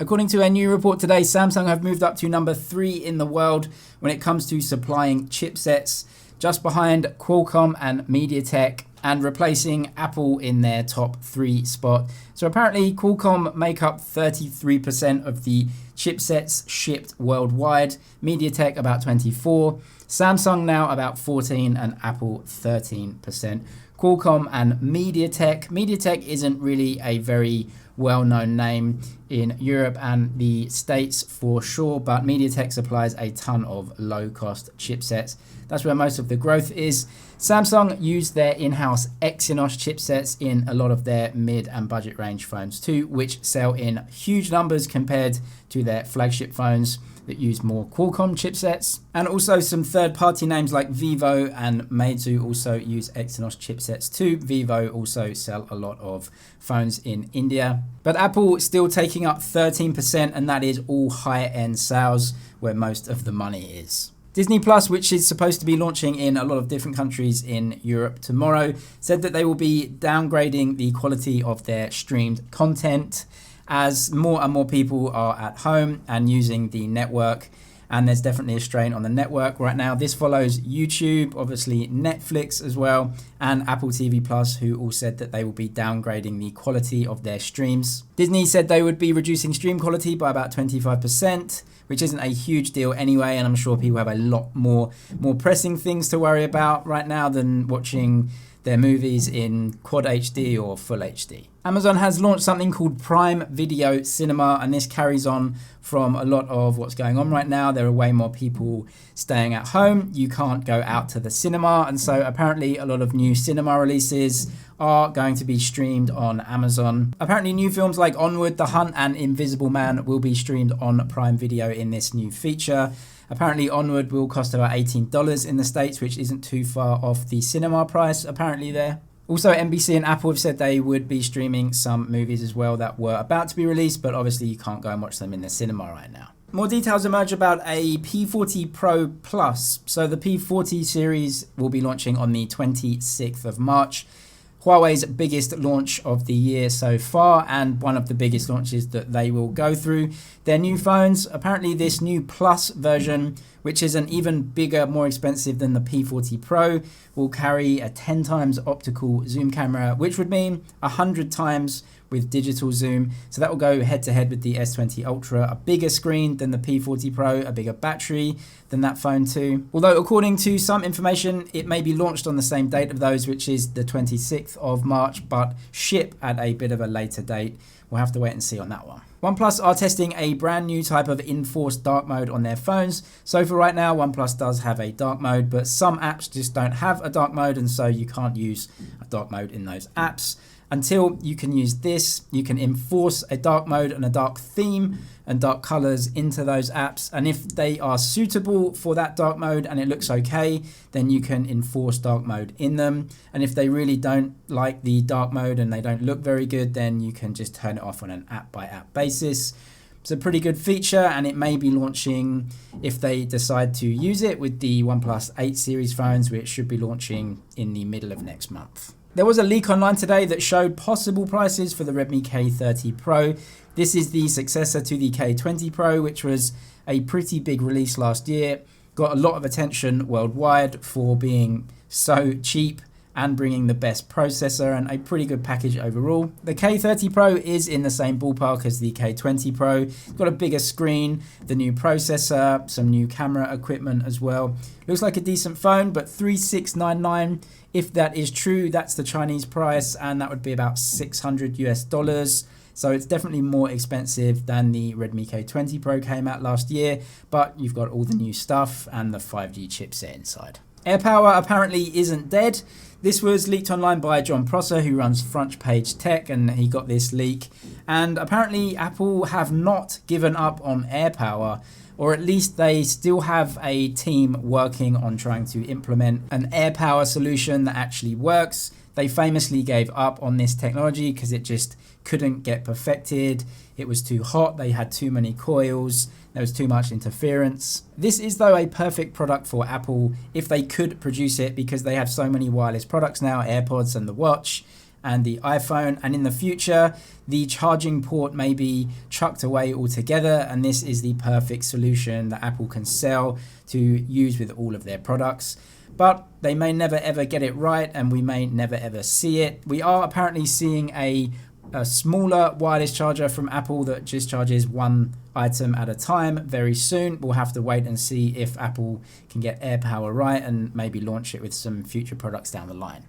According to a new report today, Samsung have moved up to number 3 in the world when it comes to supplying chipsets, just behind Qualcomm and MediaTek, and replacing Apple in their top 3 spot. So apparently Qualcomm make up 33% of the chipsets shipped worldwide, MediaTek about 24%, Samsung now about 14%, and Apple 13%. Qualcomm and MediaTek. MediaTek isn't really a very well-known name in Europe and the States for sure, but MediaTek supplies a ton of low-cost chipsets. That's where most of the growth is. Samsung use their in-house Exynos chipsets in a lot of their mid and budget range phones too, which sell in huge numbers compared to their flagship phones that use more Qualcomm chipsets. And also some third-party names like Vivo and Meizu also use Exynos chipsets too. Vivo also sell a lot of phones in India. But Apple still taking up 13%, and that is all high-end sales where most of the money is. Disney Plus, which is supposed to be launching in a lot of different countries in Europe tomorrow, said that they will be downgrading the quality of their streamed content as more and more people are at home and using the network. And there's definitely a strain on the network right now. This follows YouTube, obviously Netflix as well, and Apple TV Plus, who all said that they will be downgrading the quality of their streams. Disney said they would be reducing stream quality by about 25%, which isn't a huge deal anyway, and I'm sure people have a lot more pressing things to worry about right now than watching their movies in Quad HD or Full HD. Amazon has launched something called Prime Video Cinema, and this carries on from a lot of what's going on right now. There are way more people staying at home. You can't go out to the cinema, and so apparently a lot of new cinema releases are going to be streamed on Amazon. Apparently new films like Onward, The Hunt, and Invisible Man will be streamed on Prime Video in this new feature. Apparently Onward will cost about $18 in the States, which isn't too far off the cinema price apparently there. Also, NBC and Apple have said they would be streaming some movies as well that were about to be released, but obviously you can't go and watch them in the cinema right now. More details emerge about a P40 Pro Plus. So the P40 series will be launching on the 26th of March. Huawei's biggest launch of the year so far, and one of the biggest launches that they will go through. Their new phones, apparently this new Plus version, which is an even bigger, more expensive than the P40 Pro, will carry a 10 times optical zoom camera, which would mean 100 times with digital zoom. So that will go head to head with the S20 Ultra, a bigger screen than the P40 Pro, a bigger battery than that phone too. Although according to some information, it may be launched on the same date of those, which is the 26th of March, but ship at a bit of a later date. We'll have to wait and see on that one. OnePlus are testing a brand new type of enforced dark mode on their phones. So for right now, OnePlus does have a dark mode, but some apps just don't have a dark mode, and so you can't use a dark mode in those apps. Until you can use this, you can enforce a dark mode and a dark theme and dark colors into those apps. And if they are suitable for that dark mode and it looks okay, then you can enforce dark mode in them. And if they really don't like the dark mode and they don't look very good, then you can just turn it off on an app by app basis. It's a pretty good feature, and it may be launching, if they decide to use it, with the OnePlus 8 series phones, which should be launching in the middle of next month. There was a leak online today that showed possible prices for the Redmi K30 Pro. This is the successor to the K20 Pro, which was a pretty big release last year. Got a lot of attention worldwide for being so cheap and bringing the best processor and a pretty good package overall. The K30 Pro is in the same ballpark as the K20 Pro. It's got a bigger screen, the new processor, some new camera equipment as well. Looks like a decent phone, but $3,699. If that is true, that's the Chinese price, and that would be about $600 US. So it's definitely more expensive than the Redmi K20 Pro came out last year, but you've got all the new stuff and the 5G chipset inside. AirPower apparently isn't dead. This was leaked online by John Prosser, who runs Front Page Tech, and he got this leak. And apparently Apple have not given up on AirPower, or at least they still have a team working on trying to implement an AirPower solution that actually works. They famously gave up on this technology because it just couldn't get perfected. It was too hot, they had too many coils, there was too much interference. This is though a perfect product for Apple if they could produce it, because they have so many wireless products now, AirPods and the watch, and the iPhone, and in the future the charging port may be chucked away altogether, and this is the perfect solution that Apple can sell to use with all of their products. But they may never ever get it right, and we may never ever see it. We are apparently seeing a smaller wireless charger from Apple that just charges one item at a time very soon. We'll have to wait and see if Apple can get AirPower right and maybe launch it with some future products down the line.